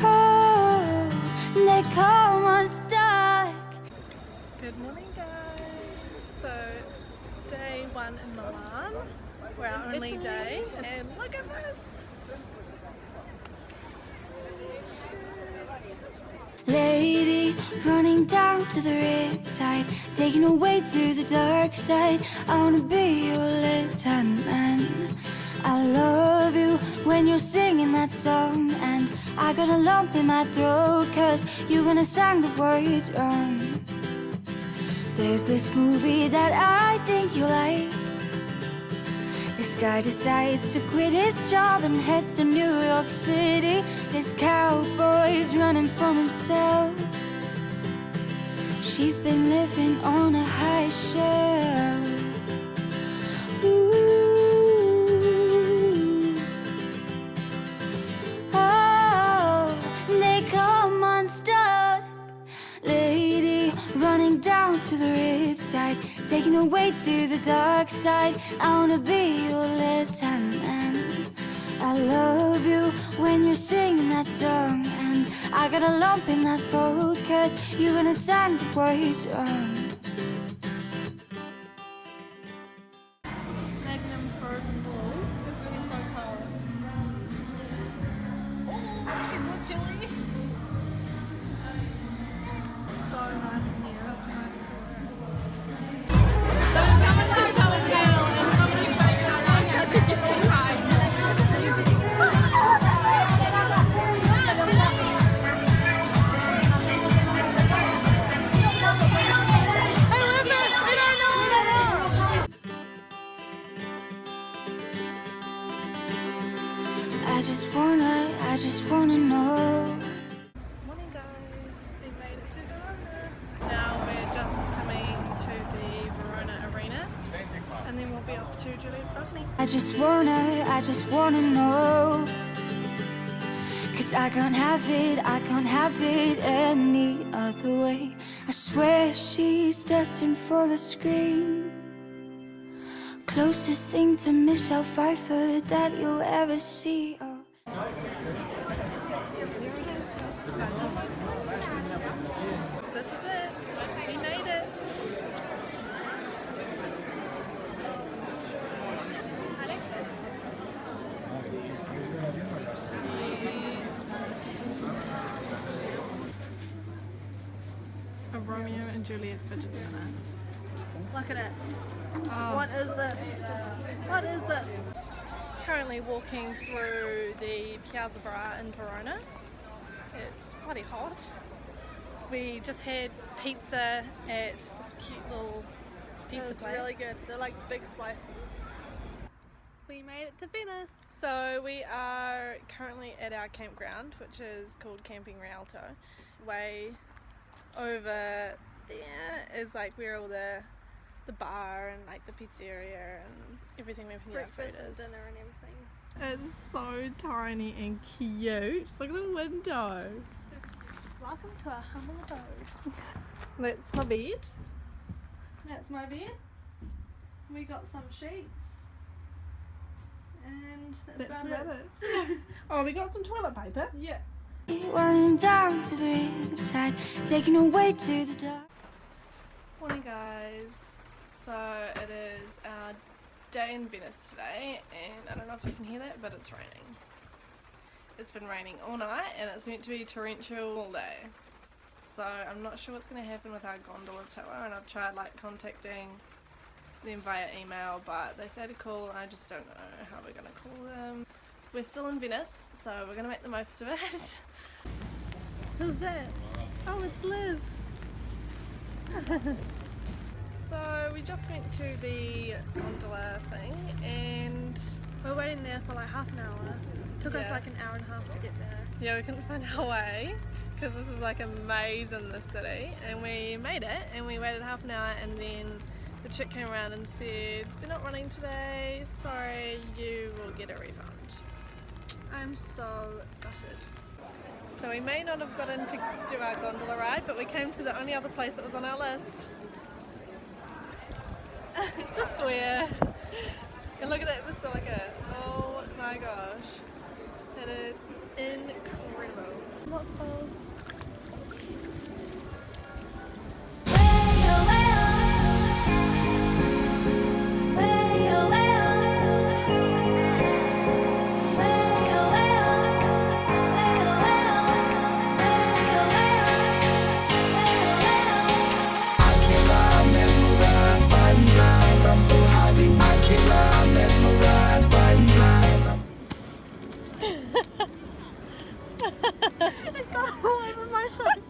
Oh, they come unstuck. Good morning, guys. So, day 1 in Milan. We're our only day, and look at this. Lady, running down to the Riptide, taking away to the dark side. I wanna be your lieutenant man. I love you when you're singing that song, and I got a lump in my throat, cause you're gonna sing the words wrong. There's this movie that I think you like. This guy decides to quit his job and heads to New York City. This cowboy's running from himself. She's been living on a high shelf. Ooh. Oh, they come unstuck. Lady, running down to the Riptide, taking away to the dark side. I wanna be your lieutenant. I love you when you're singing that song, and I got a lump in that throat, cause you're gonna sing the words wrong. Magnum frozen ball. This is so cold. Oh, she's so chilly. So nice in here. Such a nice store. So I'm coming to Televille and somebody made that like I just wanna know. Morning, guys. We made it to Verona. Now we're just coming to the Verona arena, and then we'll be off to Juliet's balcony. I just wanna know. Cause I can't have it any other way. I swear she's destined for the screen. Closest thing to Michelle Pfeiffer that you'll ever see. Oh. This is it. We made it. A Romeo and Juliet fidget spinner. Look at it. Oh. What is this? What is this? Currently walking through the Piazza Bra in Verona. It's bloody hot. We just had pizza at this cute little pizza place. It's really good. They're like big slices. We made it to Venice. So we are currently at our campground, which is called Camping Rialto. Way over there is like where all the bar and like the pizzeria and everything we can get our food is. Breakfast and dinner and everything. It's so tiny and cute. Look at the window. So, welcome to our humble abode. That's my bed. That's my bed. We got some sheets. And that's about it. Oh, we got some toilet paper. Yeah. Running down to the Riptide, taking away to the dark. Morning, guys. So it is our day in Venice today, and I don't know if you can hear that, but it's raining. It's been raining all night, and it's meant to be torrential all day. So I'm not sure what's going to happen with our gondola tour, and I've tried like contacting them via email, but they say to call, and I just don't know how we're going to call them. We're still in Venice, so we're going to make the most of it. Who's that? Oh, it's Liv. So we just went to the gondola thing, and we're waiting there for like half an hour. It took us like an hour and a half to get there. Yeah, we couldn't find our way because this is like a maze in the city, and we made it, and we waited half an hour, and then the chick came around and said, "They're not running today, sorry, you will get a refund." I'm so gutted. So we may not have gotten to do our gondola ride, but we came to the only other place that was on our list. The square. And look at that basilica. Oh my gosh. It is incredible. Lots of bowls. It got all over my face.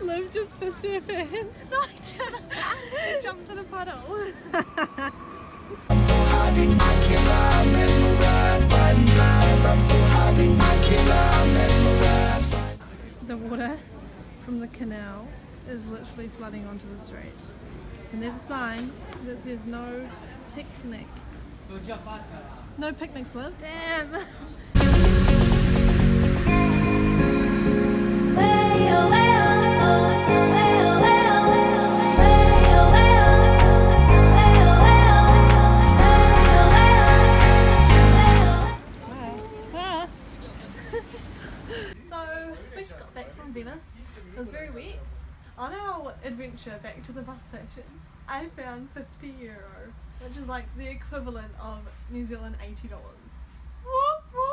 Liv just pissed her pants. No, I didn't. I jumped in a puddle. I'm so happy I can't lie, mesmerized by these lines. I'm so happy I can't lie, mesmerized by The water from the canal is literally flooding onto the street. And there's a sign that says no picnic. No picnics, Liv. Damn! So, we just got back from Venice. It was very wet. On our adventure back to the bus station, I found €50, which is like the equivalent of New Zealand $80.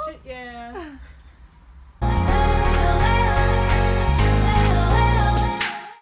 Shit, yeah.